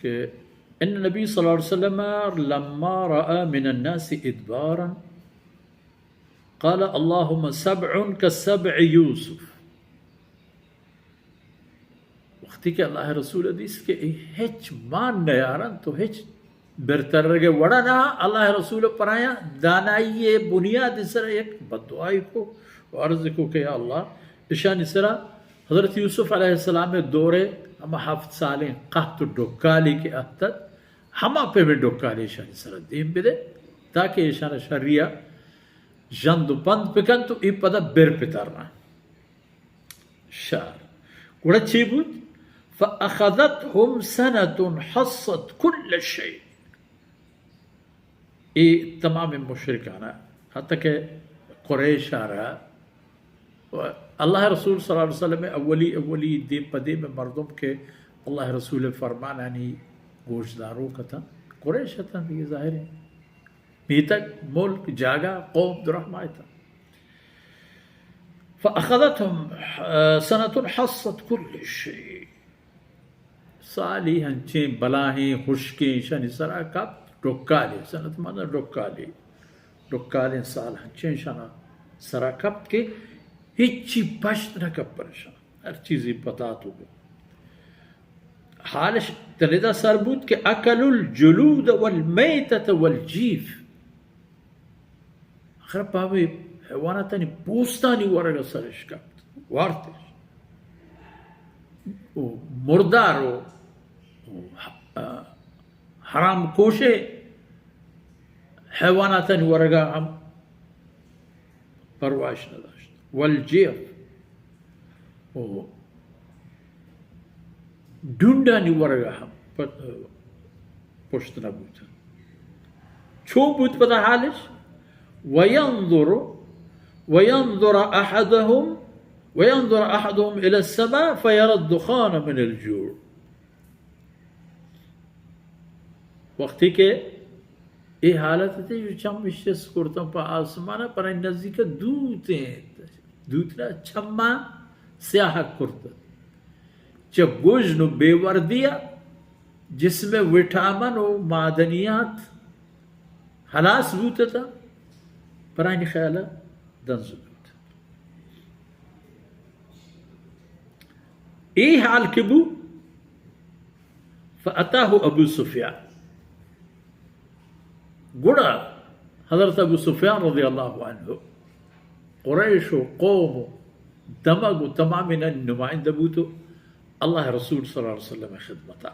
کہ ان نبی صلی اللہ علیہ وسلم لما رأى من الناس ادبارا قال اللهم سبع كسبع یوسف. وقتی که الله رسول دیست که هیچ مان نیارن تو هیچ برترگه وڑا نہ اللہ رسول پرایا دانائی بنیاد سر ایک بدعائی کو عرض کو کہ یا اللہ اشان سرا حضرت یوسف علیہ السلام دورے ہم 7 سالیں قحط ڈوکالی کے احتت ہما پہ بھی ڈوکالی اشان سرا دین بدے تاکہ اشان شریعہ جند پند پکن تو ای پدا بیر پتارنا شار گوڑا چی بود فأخذتهم سنة حصت كل شيء. ای تمام مشرکانہ حتیٰ کہ قریش آ رہا اللہ رسول صلی اللہ علیہ وسلم اولی دین پدے میں مردم کے اللہ رسول فرمان یعنی گوشداروں کا تھا قریش تھا یہ ظاہر ہے میتک ملک جاگا قوم درہمائے تھا. فأخذتهم سنة حصت كل شيء. سالی ہنچیں بلاہیں خشکیں شن سرا کب ڈوکالی سنت مانا ڈوکالی سال ہنچیں شنا سرا کب کے ہچی پشت نہ کب پریشان ہر چیزی پتا تو گئے حالش تلیدہ سربوت کہ اکل الجلود والمیتت والجیف. آخر پاوی حیواناتانی پوستانی ورگا سرش کبت وارتش مردار و حرام کوشے حیواناتانی ورگا ہم پرواش نداشت والجیف ڈونڈانی ورگا ہم پشت نبوتا چھو بود پتا حالش وينظر أحدهم إلى السماء فيرى الدخان من الجوع. وقتی کہ یہ حالت ہے جو چم اشتس کرتا پا آسمانا پر این نزدیک دوتنا چما سیاہ کرتا جب گوجن و بے وردیا جس میں وٹامن و معدنیات حلاس بوتا تھا پر این خیالہ دنز بوتا. ايه حال كبو فأتاه أبو سفيان قرأ حضرت أبو سفيان رضي الله عنه قريش وقوم دمج تماما النما عند بوتو الله رسول صلى الله عليه وسلم خدمته